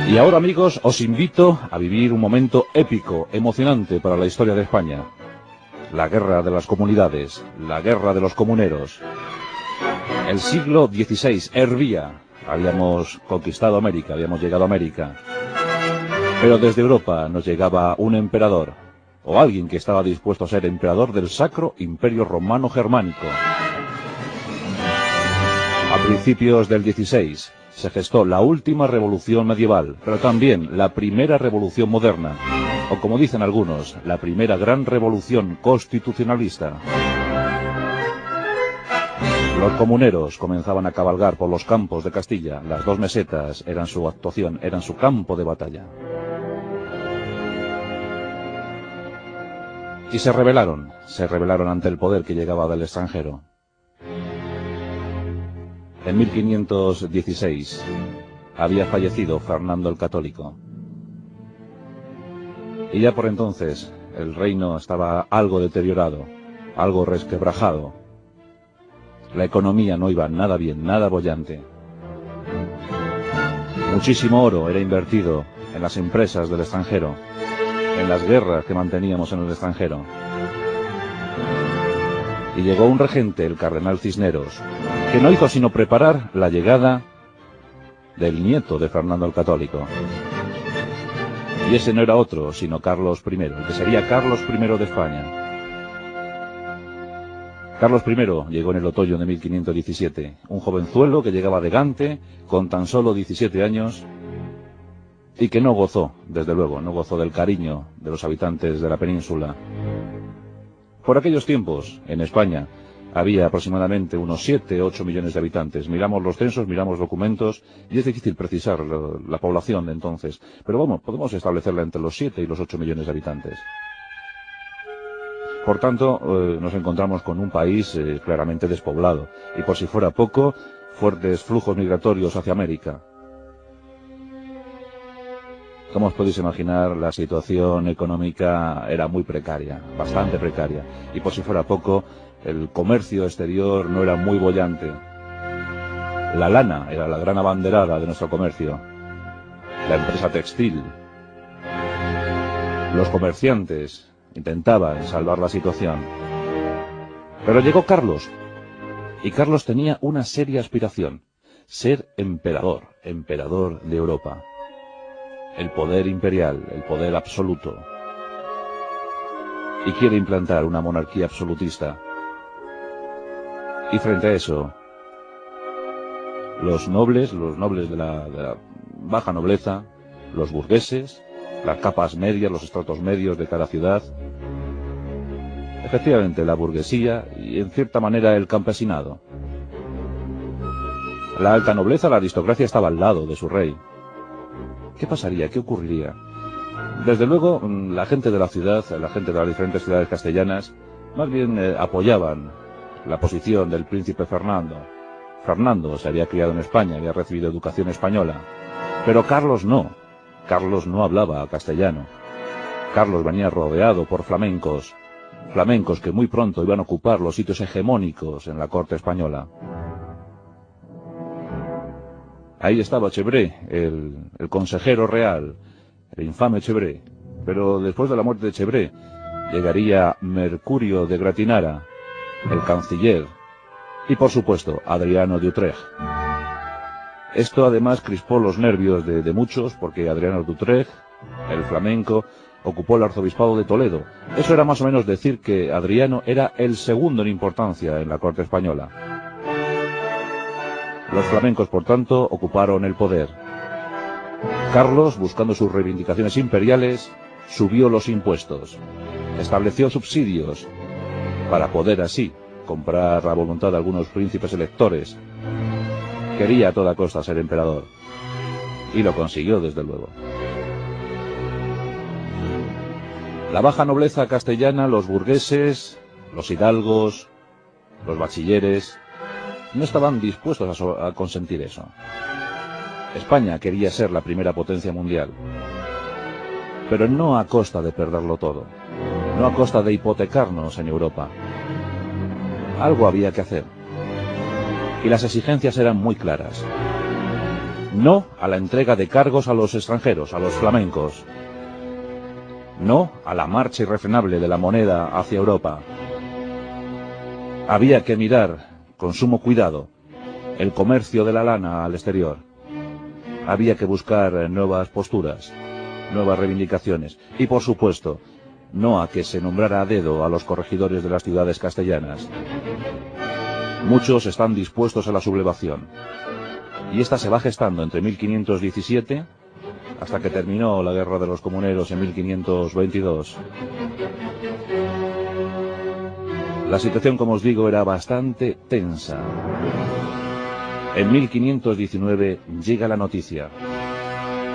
Y ahora, amigos, os invito a vivir un momento épico, emocionante para la historia de España. La guerra de las comunidades, la guerra de los comuneros. El siglo XVI hervía. Habíamos conquistado América, habíamos llegado a América. Pero desde Europa nos llegaba un emperador, o alguien que estaba dispuesto a ser emperador del Sacro Imperio Romano Germánico. A principios del XVI se gestó la última revolución medieval, pero también la primera revolución moderna, o como dicen algunos, la primera gran revolución constitucionalista. Los comuneros comenzaban a cabalgar por los campos de Castilla. Las dos mesetas eran su actuación, eran su campo de batalla. Y se rebelaron ante el poder que llegaba del extranjero. En 1516 había fallecido Fernando el Católico. Y ya por entonces el reino estaba algo deteriorado, algo resquebrajado. La economía no iba nada bien, nada boyante. Muchísimo oro era invertido en las empresas del extranjero, en las guerras que manteníamos en el extranjero. Y llegó un regente, el cardenal Cisneros, que no hizo sino preparar la llegada del nieto de Fernando el Católico. Y ese no era otro, sino Carlos I, el que sería Carlos I de España. Carlos I llegó en el otoño de 1517, un jovenzuelo que llegaba de Gante, con tan solo 17 años, y que no gozó, desde luego, no gozó del cariño de los habitantes de la península. Por aquellos tiempos, en España, había aproximadamente unos 7-8 millones de habitantes. Miramos los censos, miramos documentos, y es difícil precisar la población de entonces, pero vamos, podemos establecerla entre los 7 y los 8 millones de habitantes. Por tanto, nos encontramos con un país claramente despoblado, y por si fuera poco, fuertes flujos migratorios hacia América. Como os podéis imaginar, la situación económica era muy precaria, bastante precaria, y por si fuera poco, el comercio exterior no era muy boyante. La lana era la gran abanderada de nuestro comercio, la empresa textil. Los comerciantes intentaban salvar la situación. Pero llegó Carlos, y Carlos tenía una seria aspiración: ser emperador, emperador de Europa. El poder imperial, el poder absoluto. Y quiere implantar una monarquía absolutista. Y frente a eso, los nobles de la baja nobleza, los burgueses, las capas medias, los estratos medios de cada ciudad, efectivamente la burguesía y en cierta manera el campesinado. La alta nobleza, la aristocracia estaba al lado de su rey. ¿Qué pasaría? ¿Qué ocurriría? Desde luego, la gente de la ciudad, la gente de las diferentes ciudades castellanas, más bien apoyaban la posición del príncipe Fernando. Fernando se había criado en España, había recibido educación española. Pero Carlos no. Carlos no hablaba castellano. Carlos venía rodeado por flamencos. Flamencos que muy pronto iban a ocupar los sitios hegemónicos en la corte española. Ahí estaba Chevré, el consejero real, el infame Chevré. Pero después de la muerte de Chevré, llegaría Mercurio de Gratinara, el canciller, y por supuesto Adriano de Utrecht. Esto además crispó los nervios de muchos, porque Adriano de Utrecht, el flamenco, ocupó el arzobispado de Toledo. Eso era más o menos decir que Adriano era el segundo en importancia en la corte española. Los flamencos, por tanto, ocuparon el poder. Carlos, buscando sus reivindicaciones imperiales, subió los impuestos, estableció subsidios, para poder así comprar la voluntad de algunos príncipes electores. Quería a toda costa ser emperador, y lo consiguió, desde luego. La baja nobleza castellana, los burgueses, los hidalgos, los bachilleres, no estaban dispuestos a consentir eso. España quería ser la primera potencia mundial, pero no a costa de perderlo todo, no a costa de hipotecarnos en Europa. Algo había que hacer. y las exigencias eran muy claras. No a la entrega de cargos a los extranjeros, a los flamencos. No a la marcha irrefrenable de la moneda hacia Europa. Había que mirar con sumo cuidado el comercio de la lana al exterior. Había que buscar nuevas posturas, nuevas reivindicaciones y, por supuesto, no a que se nombrara a dedo a los corregidores de las ciudades castellanas. Muchos están dispuestos a la sublevación, y esta se va gestando entre 1517 hasta que terminó la Guerra de los Comuneros en 1522. La situación, como os digo, era bastante tensa. En 1519 llega la noticia.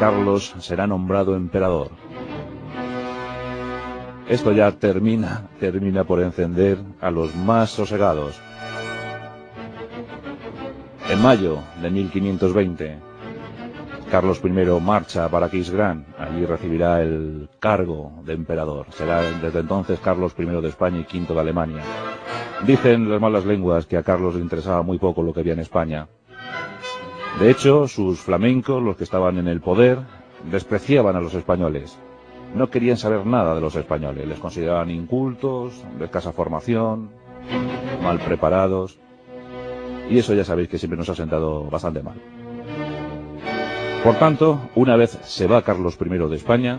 Carlos será nombrado emperador. Esto ya termina por encender a los más sosegados. En mayo de 1520, Carlos I marcha para Aquisgrán. Allí recibirá el cargo de emperador. Será desde entonces Carlos I de España y V de Alemania. Dicen las malas lenguas que a Carlos le interesaba muy poco lo que había en España. De hecho, sus flamencos, los que estaban en el poder, despreciaban a los españoles. No querían saber nada de los españoles. Les consideraban incultos, de escasa formación, mal preparados. Y eso ya sabéis que siempre nos ha sentado bastante mal. Por tanto, una vez se va Carlos I de España,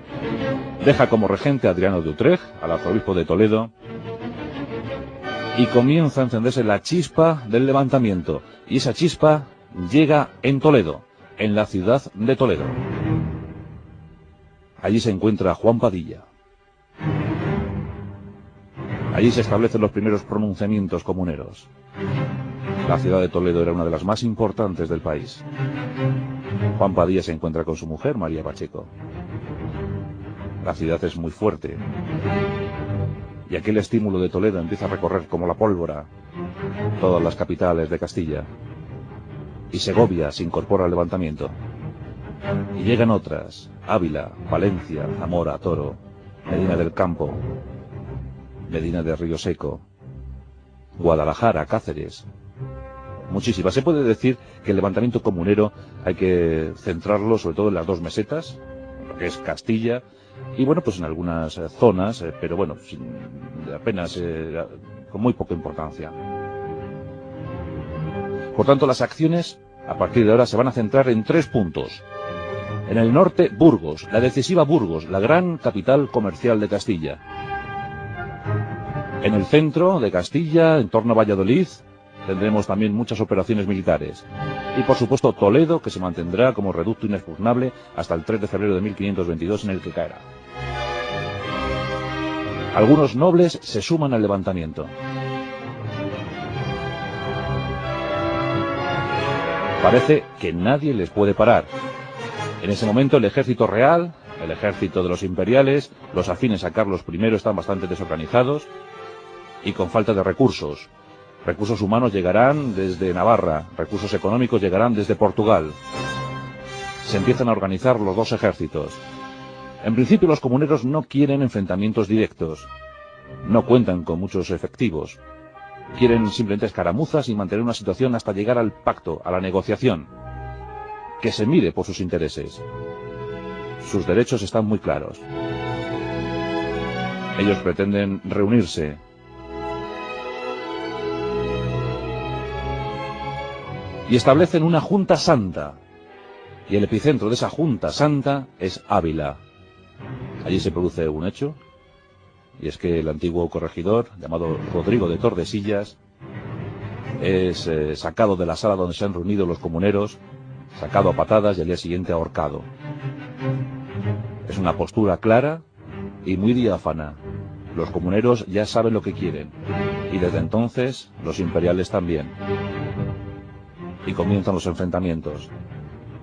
deja como regente a Adriano de Utrecht, al arzobispo de Toledo, y comienza a encenderse la chispa del levantamiento. Y esa chispa llega en Toledo, en la ciudad de Toledo. Allí se encuentra Juan Padilla. Allí se establecen los primeros pronunciamientos comuneros. La ciudad de Toledo era una de las más importantes del país. Juan Padilla se encuentra con su mujer, María Pacheco. La ciudad es muy fuerte. Y aquel estímulo de Toledo empieza a recorrer como la pólvora todas las capitales de Castilla. Y Segovia se incorpora al levantamiento. Y llegan otras: Ávila, Valencia, Zamora, Toro, Medina del Campo, Medina de Río Seco, Guadalajara, Cáceres. Muchísimas. Se puede decir que el levantamiento comunero hay que centrarlo sobre todo en las dos mesetas, lo que es Castilla, y bueno, pues en algunas zonas, pero bueno, apenas, con muy poca importancia. Por tanto, las acciones a partir de ahora se van a centrar en 3 puntos. En el norte, Burgos, la decisiva Burgos, la gran capital comercial de Castilla. En el centro de Castilla, en torno a Valladolid, tendremos también muchas operaciones militares. Y por supuesto Toledo, que se mantendrá como reducto inexpugnable hasta el 3 de febrero de 1522, en el que caerá. Algunos nobles se suman al levantamiento. Parece que nadie les puede parar. En ese momento el ejército real, el ejército de los imperiales, los afines a Carlos I están bastante desorganizados y con falta de recursos. Recursos humanos llegarán desde Navarra, recursos económicos llegarán desde Portugal. Se empiezan a organizar los dos ejércitos. En principio los comuneros no quieren enfrentamientos directos. No cuentan con muchos efectivos. Quieren simplemente escaramuzas y mantener una situación hasta llegar al pacto, a la negociación. Que se mire por sus intereses. Sus derechos están muy claros. Ellos pretenden reunirse. Y establecen una Junta Santa. Y el epicentro de esa Junta Santa es Ávila. Allí se produce un hecho, y es que el antiguo corregidor, llamado Rodrigo de Tordesillas, es sacado de la sala donde se han reunido los comuneros, sacado a patadas y al día siguiente ahorcado. Es una postura clara y muy diáfana. Los comuneros ya saben lo que quieren, y desde entonces los imperiales también. Y comienzan los enfrentamientos.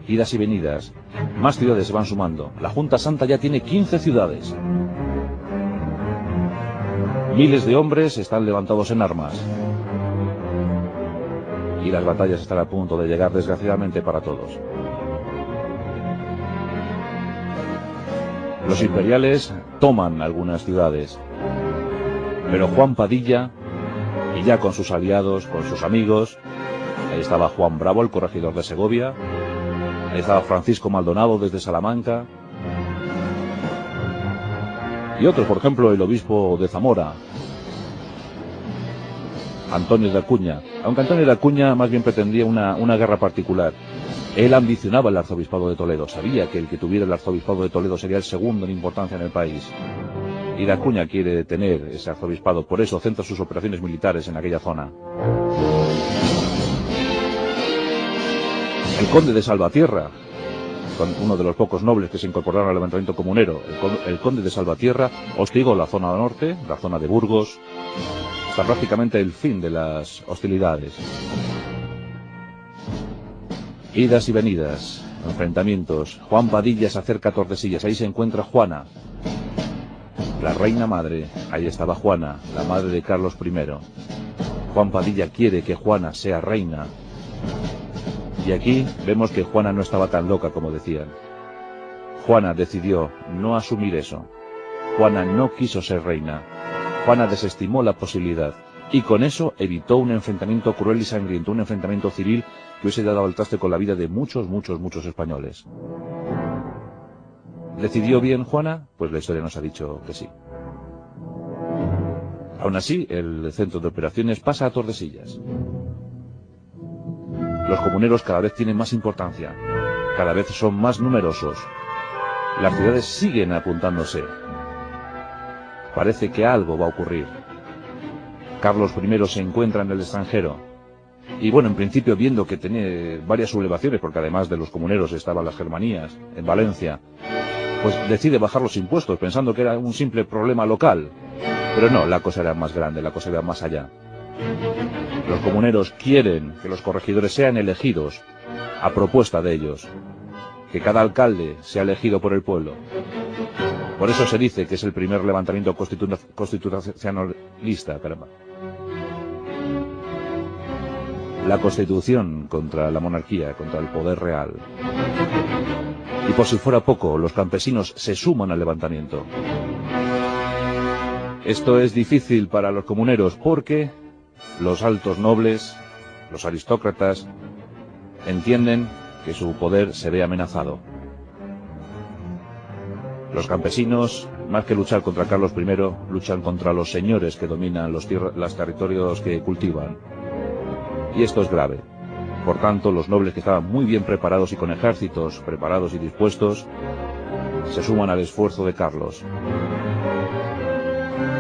Idas y venidas. Más ciudades se van sumando. La Junta Santa ya tiene 15 ciudades. Miles de hombres están levantados en armas. Y las batallas están a punto de llegar, desgraciadamente, para todos. Los imperiales toman algunas ciudades. Pero Juan Padilla, y ya con sus aliados, con sus amigos, Ahí estaba Juan Bravo, el corregidor de Segovia. Ahí estaba Francisco Maldonado desde Salamanca. Y otros, por ejemplo, el obispo de Zamora, Antonio de Acuña. Aunque Antonio de Acuña más bien pretendía una guerra particular. Él ambicionaba el arzobispado de Toledo. Sabía que el que tuviera el arzobispado de Toledo sería el segundo en importancia en el país. Y de Acuña quiere tener ese arzobispado. Por eso centra sus operaciones militares en aquella zona. El conde de Salvatierra, uno de los pocos nobles que se incorporaron al levantamiento comunero, el conde de Salvatierra hostigó la zona norte, la zona de Burgos, hasta prácticamente el fin de las hostilidades. Idas y venidas, enfrentamientos. Juan Padilla se acerca a Tordesillas, ahí se encuentra Juana, la reina madre. Ahí estaba Juana, la madre de Carlos I. Juan Padilla quiere que Juana sea reina. Y aquí vemos que Juana no estaba tan loca como decían. Juana decidió no asumir eso. Juana no quiso ser reina. Juana desestimó la posibilidad. Y con eso evitó un enfrentamiento cruel y sangriento, un enfrentamiento civil que hubiese dado al traste con la vida de muchos españoles. ¿Decidió bien Juana? Pues la historia nos ha dicho que sí. Aún así, el centro de operaciones pasa a Tordesillas. Los comuneros cada vez tienen más importancia, cada vez son más numerosos. Las ciudades siguen apuntándose. Parece que algo va a ocurrir. Carlos I se encuentra en el extranjero. Y bueno, en principio, viendo que tenía varias sublevaciones, porque además de los comuneros estaban las germanías en Valencia, pues decide bajar los impuestos, pensando que era un simple problema local. Pero no, la cosa era más grande, la cosa era más allá. Los comuneros quieren que los corregidores sean elegidos a propuesta de ellos, que cada alcalde sea elegido por el pueblo. Por eso se dice que es el primer levantamiento constitucionalista, caramba. La Constitución contra la monarquía, contra el poder real. Y por si fuera poco, los campesinos se suman al levantamiento. Esto es difícil para los comuneros porque los altos nobles, los aristócratas, entienden que su poder se ve amenazado. Los campesinos, más que luchar contra Carlos I, luchan contra los señores que dominan los territorios que cultivan. Y esto es grave. Por tanto, los nobles que estaban muy bien preparados y con ejércitos preparados y dispuestos, se suman al esfuerzo de Carlos.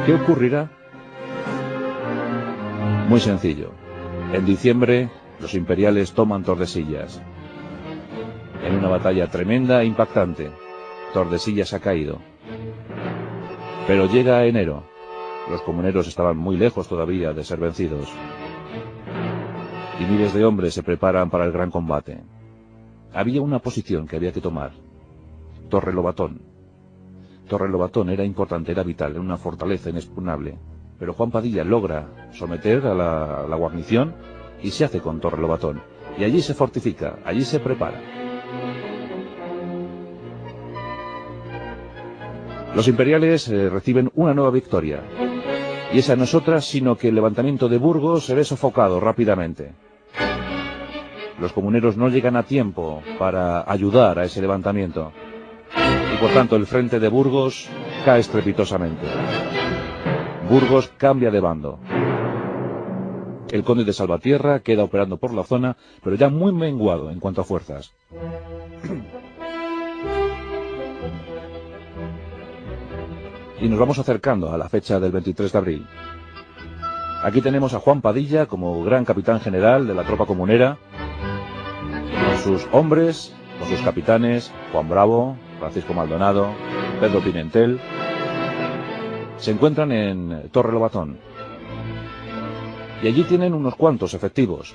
¿Qué ocurrirá? Muy sencillo. En diciembre, los imperiales toman Tordesillas. En una batalla tremenda e impactante, Tordesillas ha caído. Pero llega enero. Los comuneros estaban muy lejos todavía de ser vencidos. Y miles de hombres se preparan para el gran combate. Había una posición que había que tomar. Torrelobatón. Torrelobatón era importante, era vital, era una fortaleza inexpugnable. Pero Juan Padilla logra someter a la guarnición y se hace con Torrelobatón. Y allí se fortifica, allí se prepara. Los imperiales reciben una nueva victoria. Y esa no es otra, sino que el levantamiento de Burgos se ve sofocado rápidamente. Los comuneros no llegan a tiempo para ayudar a ese levantamiento. Y por tanto el frente de Burgos cae estrepitosamente. Burgos cambia de bando. El conde de Salvatierra queda operando por la zona, pero ya muy menguado en cuanto a fuerzas. Y nos vamos acercando a la fecha del 23 de abril. Aquí tenemos a Juan Padilla como gran capitán general de la tropa comunera, con sus hombres, con sus capitanes, Juan Bravo, Francisco Maldonado, Pedro Pimentel. Se encuentran en Torrelobatón. Y allí tienen unos cuantos efectivos.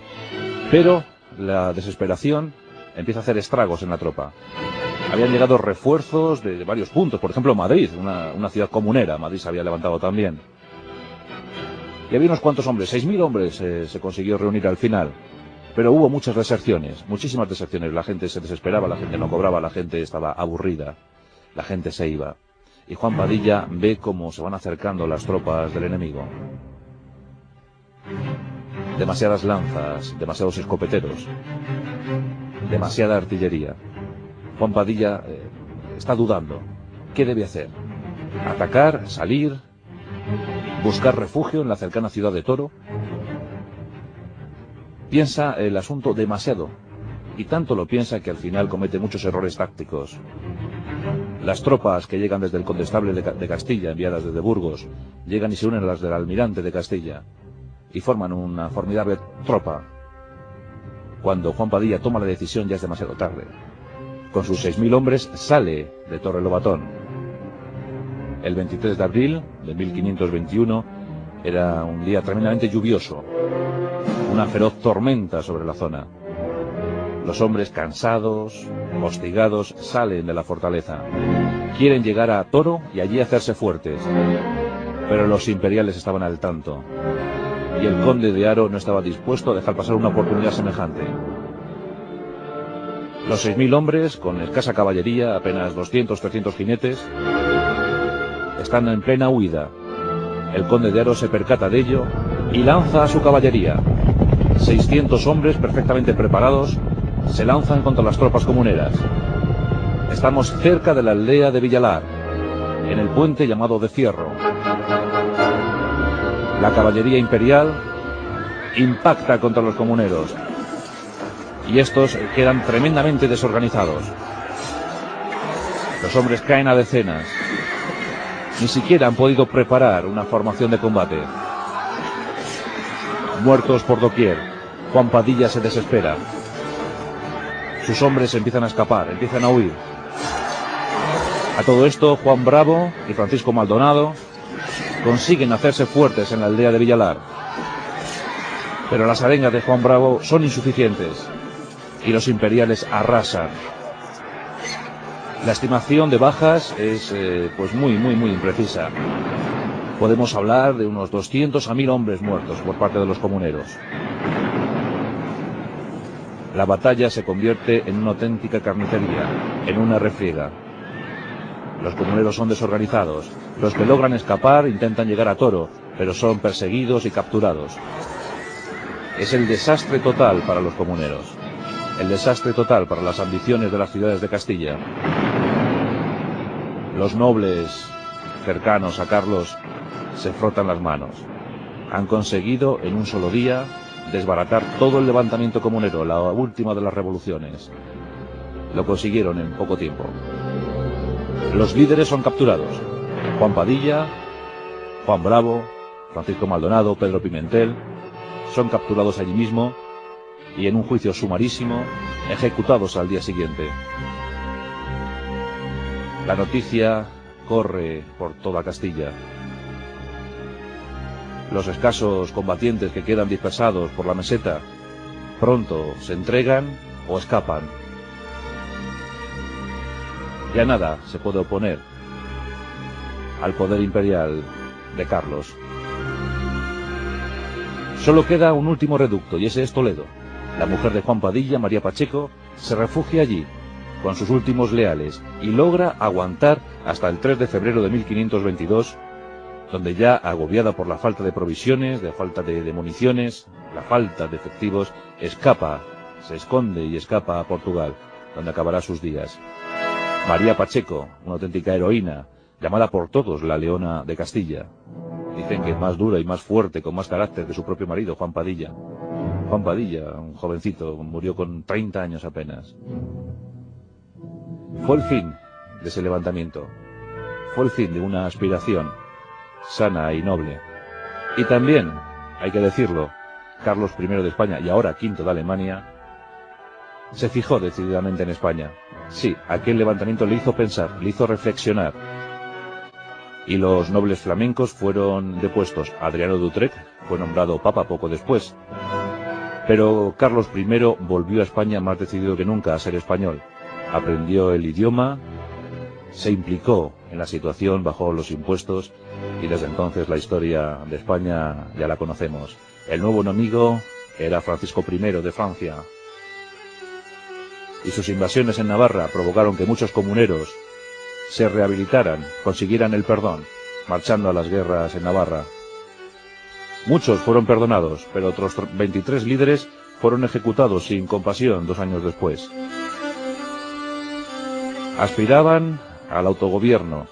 Pero la desesperación empieza a hacer estragos en la tropa. Habían llegado refuerzos de varios puntos, por ejemplo Madrid, una ciudad comunera. Madrid se había levantado también. Y había unos cuantos hombres, 6.000 hombres se consiguió reunir al final. Pero hubo muchas deserciones, muchísimas deserciones. La gente se desesperaba, la gente no cobraba, la gente estaba aburrida, la gente se iba. Y Juan Padilla ve cómo se van acercando las tropas del enemigo. demasiadas lanzas, demasiados escopeteros, demasiada artillería. Juan Padilla está dudando. ¿Qué debe hacer? ¿Atacar? ¿Salir? ¿Buscar refugio en la cercana ciudad de Toro? Piensa el asunto demasiado, y tanto lo piensa que al final comete muchos errores tácticos. Las tropas que llegan desde el Condestable de Castilla, enviadas desde Burgos, llegan y se unen a las del Almirante de Castilla, y forman una formidable tropa. Cuando Juan Padilla toma la decisión ya es demasiado tarde. Con sus 6.000 hombres sale de Torrelobatón. El 23 de abril de 1521 era un día tremendamente lluvioso. Una feroz tormenta sobre la zona. Los hombres cansados, hostigados, salen de la fortaleza. Quieren llegar a Toro y allí hacerse fuertes. Pero los imperiales estaban al tanto. Y el conde de Haro no estaba dispuesto a dejar pasar una oportunidad semejante. Los 6.000 hombres, con escasa caballería, apenas 200-300 jinetes, están en plena huida. El conde de Haro se percata de ello y lanza a su caballería. 600 hombres perfectamente preparados se lanzan contra las tropas comuneras. Estamos cerca de la aldea de Villalar, en el puente llamado de Fierro. La caballería imperial impacta contra los comuneros y estos quedan tremendamente desorganizados. Los hombres caen a decenas. Ni siquiera han podido preparar una formación de combate. Muertos por doquier. Juan Padilla se desespera. Sus hombres empiezan a escapar, empiezan a huir. A todo esto, Juan Bravo y Francisco Maldonado consiguen hacerse fuertes en la aldea de Villalar. Pero las arengas de Juan Bravo son insuficientes y los imperiales arrasan. La estimación de bajas es pues muy imprecisa. Podemos hablar de unos 200 a 1.000 hombres muertos por parte de los comuneros. La batalla se convierte en una auténtica carnicería, en una refriega. Los comuneros son desorganizados. Los que logran escapar intentan llegar a Toro, pero son perseguidos y capturados. Es el desastre total para los comuneros. El desastre total para las ambiciones de las ciudades de Castilla. Los nobles cercanos a Carlos se frotan las manos. Han conseguido en un solo día desbaratar todo el levantamiento comunero, la última de las revoluciones. Lo consiguieron en poco tiempo. Los líderes son capturados. Juan Padilla, Juan Bravo, Francisco Maldonado, Pedro Pimentel, son capturados allí mismo y en un juicio sumarísimo, ejecutados al día siguiente. La noticia corre por toda Castilla. Los escasos combatientes que quedan dispersados por la meseta pronto se entregan o escapan. Ya nada se puede oponer al poder imperial de Carlos. Solo queda un último reducto y ese es Toledo. La mujer de Juan Padilla, María Pacheco, se refugia allí con sus últimos leales y logra aguantar hasta el 3 de febrero de 1522, donde ya agobiada por la falta de provisiones, de falta de municiones, la falta de efectivos, escapa, se esconde y escapa a Portugal, donde acabará sus días. María Pacheco, una auténtica heroína, llamada por todos la Leona de Castilla. Dicen que es más dura y más fuerte, con más carácter que su propio marido, Juan Padilla. Juan Padilla, un jovencito, murió con 30 años apenas. Fue el fin de ese levantamiento. Fue el fin de una aspiración sana y noble. Y también, hay que decirlo, Carlos I de España y ahora V de Alemania, se fijó decididamente en España. Sí, aquel levantamiento le hizo pensar, le hizo reflexionar. Y los nobles flamencos fueron depuestos. Adriano de Utrecht fue nombrado papa poco después. Pero Carlos I volvió a España más decidido que nunca a ser español. Aprendió el idioma, se implicó en la situación, bajó los impuestos y desde entonces la historia de España ya la conocemos. El nuevo enemigo era Francisco I de Francia. Y sus invasiones en Navarra provocaron que muchos comuneros se rehabilitaran, consiguieran el perdón, marchando a las guerras en Navarra. Muchos fueron perdonados, pero otros 23 líderes fueron ejecutados sin compasión 2 años después. Aspiraban al autogobierno,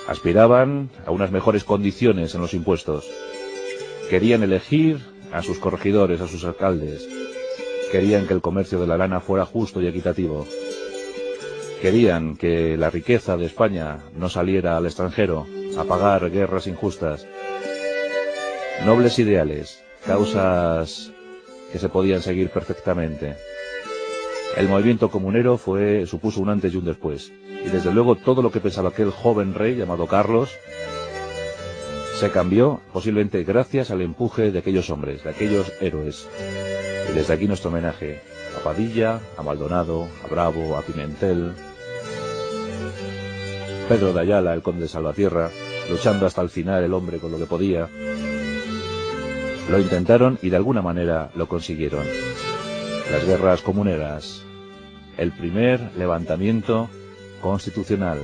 aspiraban a unas mejores condiciones en los impuestos, querían elegir a sus corregidores, a sus alcaldes, querían que el comercio de la lana fuera justo y equitativo, querían que la riqueza de España no saliera al extranjero a pagar guerras injustas. Nobles ideales, causas que se podían seguir perfectamente. El movimiento comunero supuso un antes y un después. Y desde luego todo lo que pensaba aquel joven rey llamado Carlos se cambió posiblemente gracias al empuje de aquellos hombres, de aquellos héroes. Y desde aquí nuestro homenaje a Padilla, a Maldonado, a Bravo, a Pimentel, Pedro de Ayala, el conde de Salvatierra, luchando hasta el final el hombre con lo que podía. Lo intentaron y de alguna manera lo consiguieron. Las guerras comuneras, el primer levantamiento constitucional.